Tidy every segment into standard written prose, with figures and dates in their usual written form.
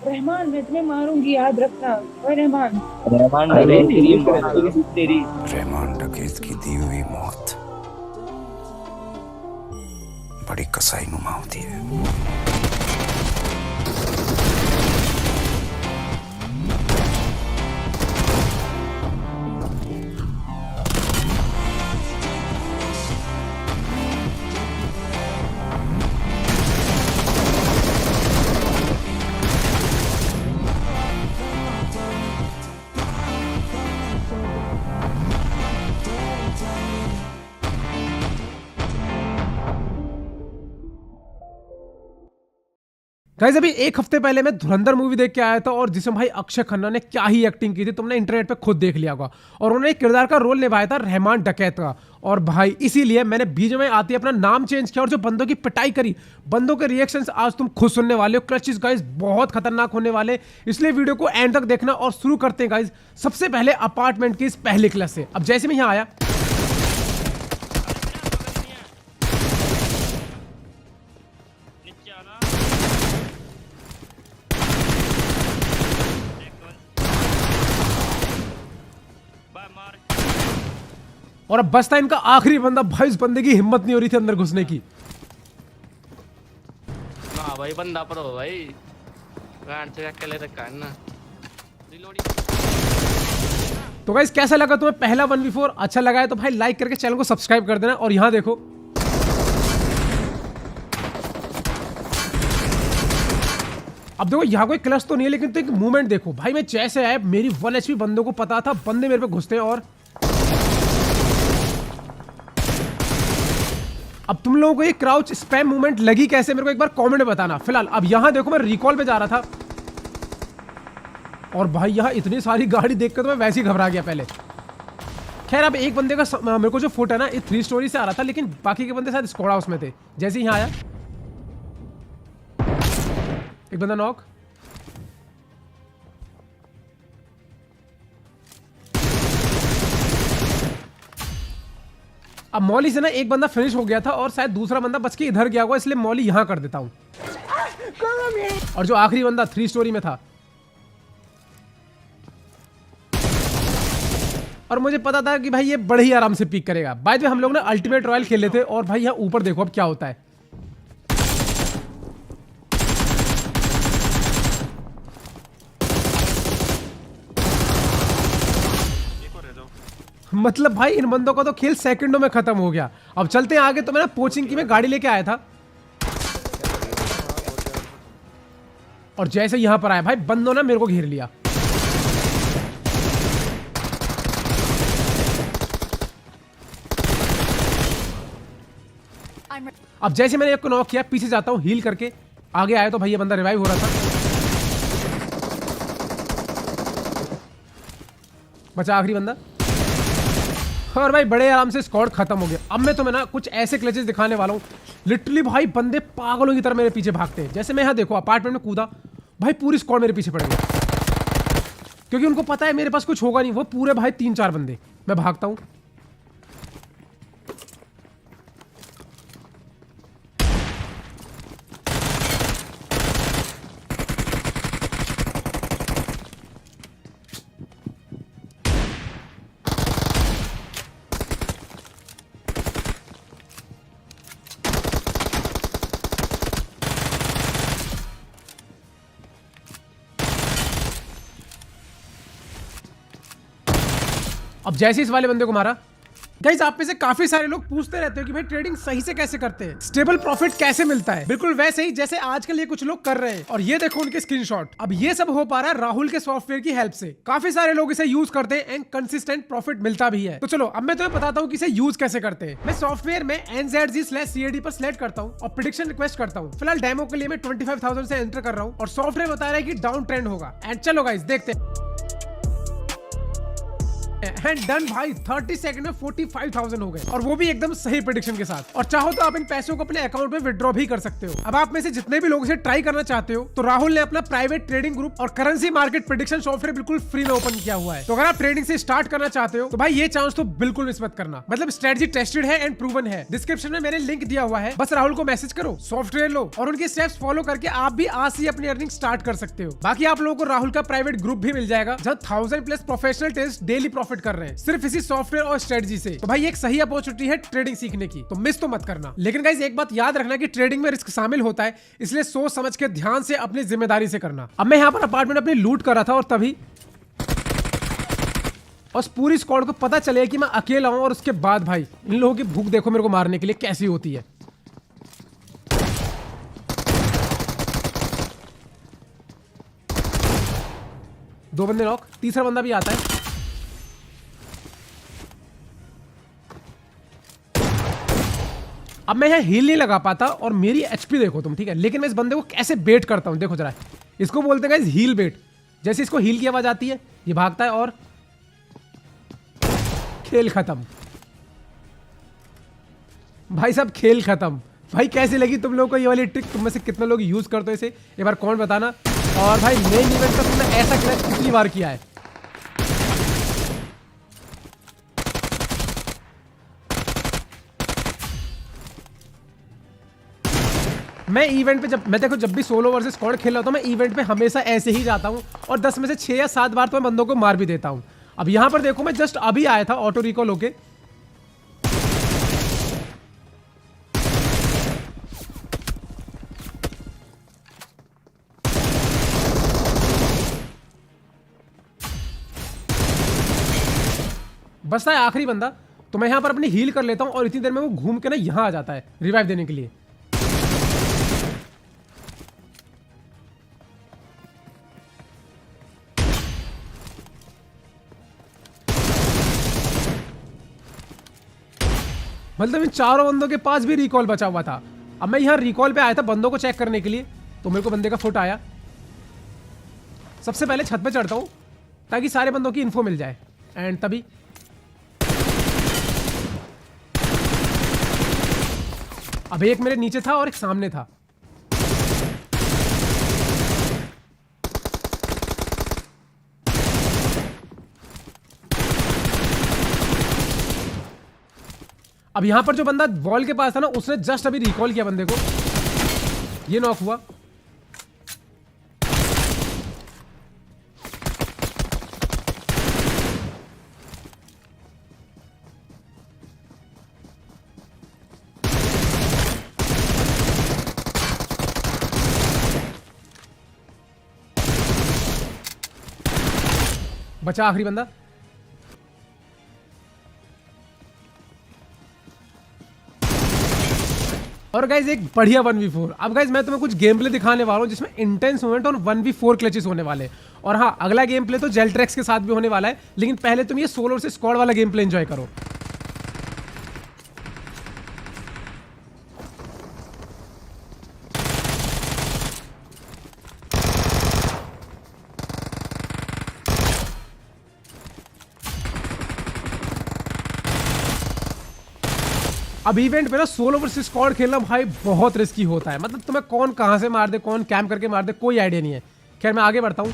रहमान, मैं तुम्हें मारूंगी, याद रखना। ओए रहमान। रहमान अरे डकैत की तेरी मौत। तेरी रहमान डकैत की दी हुई मौत बड़ी कसाई नुमा होती है। गाइस अभी एक हफ्ते पहले मैं धुरंधर मूवी देख के आया था और जिसमें भाई अक्षय खन्ना ने क्या ही एक्टिंग की थी, तुमने इंटरनेट पे खुद देख लिया होगा। और उन्होंने एक किरदार का रोल निभाया था रहमान डकैत का। और भाई इसीलिए मैंने बीच में आती अपना नाम चेंज किया और जो बंदों की पिटाई करी, बंदों के रिएक्शंस आज तुम खुद सुनने वाले हो। क्लचेस गाइस बहुत खतरनाक होने वाले, इसलिए वीडियो को एंड तक देखना। और शुरू करते हैं गाइस सबसे पहले अपार्टमेंट की इस पहले क्लास से। अब जैसे मैं यहाँ आया, और अब बस था इनका आखिरी बंदा। भाई इस बंदे की हिम्मत नहीं हो रही थी अंदर घुसने की। ना भाई बंदा पर हो भाई, गांड से अकेले रखा है ना। तो गाइस कैसा लगा तुम्हें पहला 1v4? अच्छा लगा है तो भाई लाइक करके चैनल को सब्सक्राइब कर देना। और यहां देखो अब देखो यहाँ कोई क्लच तो नहीं है, लेकिन तो एक मूवमेंट देखो भाई। मैं जैसे आया मेरी 1 HP बंदों को पता था, बंदे मेरे पे घुसते हैं। और अब तुम लोगों को ये क्राउच स्पैम मूवमेंट लगी कैसे, मेरे को एक बार कमेंट में बताना। फिलहाल अब यहां देखो मैं रिकॉल पे जा रहा था और भाई यहां इतनी सारी गाड़ी देखकर तो मैं वैसे ही घबरा गया पहले। खैर अब एक बंदे का मेरे को जो फुट है ना, ये 3 स्टोरी से आ रहा था, लेकिन बाकी के बंदे शायद स्क्वाड हाउस में थे। जैसे ही यहां आया एक बंदा नॉक। अब मौली से ना एक बंदा फिनिश हो गया था और शायद दूसरा बंदा बच के इधर गया होगा, इसलिए मौली यहां कर देता हूं। और जो आखिरी बंदा 3 स्टोरी में था, और मुझे पता था कि भाई ये बड़े ही आराम से पीक करेगा। बाय द वे हम लोग ना अल्टीमेट रॉयल खेले थे और भाई यहां ऊपर देखो अब क्या होता है। मतलब भाई इन बंदों का तो खेल सेकंडों में खत्म हो गया। अब चलते हैं आगे। तो मैं ना कोचिंग की में गाड़ी लेके आया था और जैसे यहां पर आया भाई बंदों ने मेरे को घेर लिया। अब जैसे मैंने एक को नॉक किया, पीछे जाता हूं हील करके, आगे आया तो भाई ये बंदा रिवाइव हो रहा था। बचा आखिरी बंदा और भाई बड़े आराम से स्क्वाड खत्म हो गया। अब मैं तुम्हें ना कुछ ऐसे क्लचेस दिखाने वाला हूँ, लिटरली भाई बंदे पागलों की तरह मेरे पीछे भागते हैं। जैसे मैं यहाँ देखो अपार्टमेंट में कूदा, भाई पूरी स्क्वाड मेरे पीछे पड़ गई, क्योंकि उनको पता है मेरे पास कुछ होगा नहीं। वो पूरे भाई 3-4 बंदे, मैं भागता हूँ। अब जैसे इस वाले बंदे को मारा, गाइस आप में से काफी सारे लोग पूछते रहते हो कि भाई ट्रेडिंग सही से कैसे करते हैं, स्टेबल प्रॉफिट कैसे मिलता है। बिल्कुल वैसे ही जैसे आजकल ये कुछ लोग कर रहे हैं। और ये देखो उनके स्क्रीनशॉट। अब ये सब हो पा रहा है राहुल के सॉफ्टवेयर की हेल्प से। काफी सारे लोग इसे यूज करते हैं एंड कंसिस्टेंट प्रॉफिट मिलता भी है। तो चलो अब मैं तुम्हें बताता हूँ कि इसे यूज कैसे करते हैं। मैं सॉफ्टवेयर में NZG/CAD पर सिलेक्ट करता हूँ और प्रेडिक्शन रिक्वेस्ट करता हूँ। फिलहाल डेमो के लिए मैं 25,000 से एंटर कर रहा हूँ और सॉफ्टवेयर बता रहा है कि डाउन ट्रेंड होगा। एंड चलो गाइस देखते हैं। एंड डन भाई 30 सेकंड में 45,000 हो गए, और वो भी एकदम सही प्रेडिक्शन के साथ। और चाहो तो आप इन पैसों को अपने अकाउंट में विड्रॉ भी कर सकते हो। अब आप में से जितने भी लोग इसे ट्राई करना चाहते हो, तो राहुल ने अपना प्राइवेट ट्रेडिंग ग्रुप और करेंसी मार्केट प्रेडिक्शन सॉफ्टवेयर बिल्कुल फ्री में ओपन किया हुआ है। तो अगर आप ट्रेडिंग से स्टार्ट करना चाहते हो तो भाई ये चांस तो बिल्कुल मिस मत करना। मतलब स्ट्रेटजी टेस्टेड है एंड प्रूवन है। डिस्क्रिप्शन में मैंने लिंक दिया हुआ है, बस राहुल को मैसेज करो, सॉफ्टवेयर लो और उनके स्टेप्स फॉलो करके आप भी आज से अपनी अर्निंग स्टार्ट कर सकते हो। बाकी आप लोगों को राहुल का प्राइवेट ग्रुप भी मिल जाएगा जहां 1000+ प्रोफेशनल टेस्ट डेली प्रॉफिट कर रहे हैं सिर्फ इसी सॉफ्टवेयर और स्ट्रेटजी से। तो भाई एक सही अपॉर्चुनिटी है ट्रेडिंग सीखने की, तो मिस तो मत करना। लेकिन गाइस एक बात याद रखना कि ट्रेडिंग में रिस्क शामिल होता है, इसलिए सोच समझ के ध्यान से अपनी जिम्मेदारी से करना। अब मैं यहाँ पर अपार्टमेंट अपनी लूट कर रहा था और तभी और पूरी स्क्वाड को पता चले कि मैं अकेला हूं, और उसके बाद भाई इन लोगों की भूख देखो मेरे को मारने के लिए कैसी होती है। दो बंदे नॉक, तीसरा बंदा भी आता है। अब मैं यहाँ हील नहीं लगा पाता और मेरी एचपी देखो तुम, ठीक है, लेकिन मैं इस बंदे को कैसे बेट करता हूं देखो जरा। इसको बोलते हैं गाइस हील बेट। जैसे इसको हील की आवाज आती है ये भागता है और खेल खत्म। भाई साहब खेल खत्म। भाई कैसी लगी तुम लोगों को ये वाली ट्रिक? तुम में से कितने लोग यूज करते हो इसे, एक बार कौन बताना। और भाई मेन इवेंट पर तुमने ऐसा क्लच कितनी बार किया है? मैं इवेंट पे जब भी सोलो वर्सेस स्क्वाड खेल रहा हूं, मैं इवेंट पे हमेशा ऐसे ही जाता हूं और 10 में से 6 या 7 बार तो मैं बंदों को मार भी देता हूं। अब यहां पर देखो मैं जस्ट अभी आया था ऑटो रिकॉल होके। बसता है आखिरी बंदा, तो मैं यहां पर अपनी हील कर लेता हूं और इतनी देर में वो घूम के ना यहां आ जाता है रिवाइव देने के लिए। मतलब इन चारों बंदों के पास भी रिकॉल बचा हुआ था। अब मैं यहाँ रिकॉल पे आया था बंदों को चेक करने के लिए, तो मेरे को बंदे का फुट आया। सबसे पहले छत पे चढ़ता हूँ ताकि सारे बंदों की इन्फो मिल जाए, एंड तभी अब एक मेरे नीचे था और एक सामने था। अब यहां पर जो बंदा वॉल के पास था ना, उसने जस्ट अभी रिकॉल किया बंदे को, ये नॉक हुआ। बचा आखिरी बंदा। और गाइज एक बढ़िया 1v4। अब गाइज मैं तुम्हें कुछ गेम प्ले दिखाने वाला हूं जिसमें इंटेंस मोमेंट और 1v4 क्लचेस होने वाले हैं। और हाँ, अगला गेम प्ले तो जेल्ट्रेक्स के साथ भी होने वाला है, लेकिन पहले तुम ये सोलो से स्क्वाड वाला गेम प्ले एंजॉय करो। अब इवेंट पे ना सोलो वर्सेस स्क्वाड खेलना भाई बहुत रिस्की होता है। मतलब तुम्हें कौन कहां से मार दे, कौन कैंप करके मार दे, कोई आइडिया नहीं है। खैर मैं आगे बढ़ता हूं।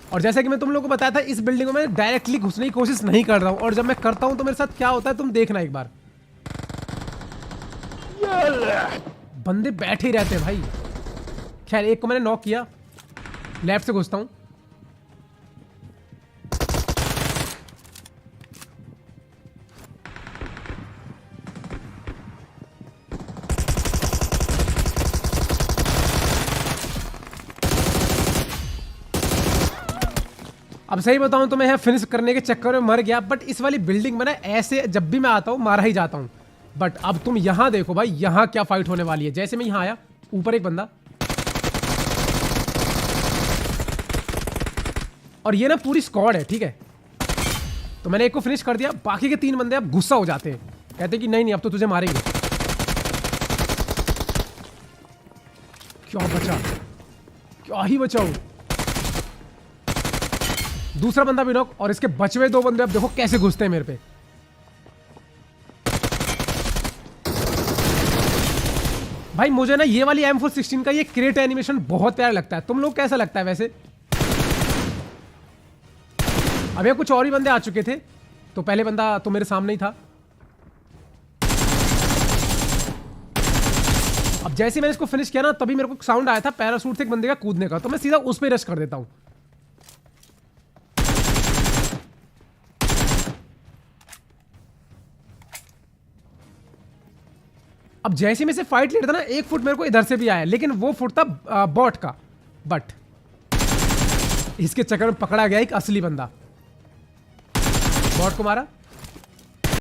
और जैसा कि मैं तुम लोगों को बताया था, इस बिल्डिंग में मैं डायरेक्टली घुसने की कोशिश नहीं कर रहा हूं, और जब मैं करता हूं तो मेरे साथ क्या होता है तुम देखना एक बार। बंदे बैठे ही रहते हैं भाई। खैर एक को मैंने नॉक किया, लेफ्ट से घुसता हूं। अब सही बताऊं तो मैं यहाँ फिनिश करने के चक्कर में मर गया, बट इस वाली बिल्डिंग में ना ऐसे जब भी मैं आता हूँ मारा ही जाता हूँ। बट अब तुम यहाँ देखो भाई, यहाँ क्या फाइट होने वाली है। जैसे मैं यहाँ आया, ऊपर एक बंदा, और ये ना पूरी स्क्वाड है, ठीक है। तो मैंने एक को फिनिश कर दिया, बाकी के 3 बंदे अब गुस्सा हो जाते हैं, कहते हैं कि नहीं नहीं अब तो तुझे मारेंगे। क्या बचा, क्या ही बचाओ। दूसरा बंदा भी नॉक और इसके बचे हुए 2 बंदे अब देखो कैसे घुसते हैं मेरे पे। भाई मुझे ना ये वाली M416 का ये क्रेट एनिमेशन बहुत प्यारा लगता है। तुम लोग कैसा लगता है वैसे? अब ये कुछ और ही बंदे आ चुके थे, तो पहले बंदा तो मेरे सामने ही था। अब जैसे मैंने इसको फिनिश किया ना तभी मेरे को साउंड आया था पैराशूट से एक बंदे का कूदने का, तो मैं सीधा उस पे रश कर देता हूं। अब जैसे मैं से फाइट लेता था ना 1 फुट मेरे को इधर से भी आया, लेकिन वो फुट था बॉट का। बट इसके चक्कर में पकड़ा गया एक असली बंदा। बॉट को मारा,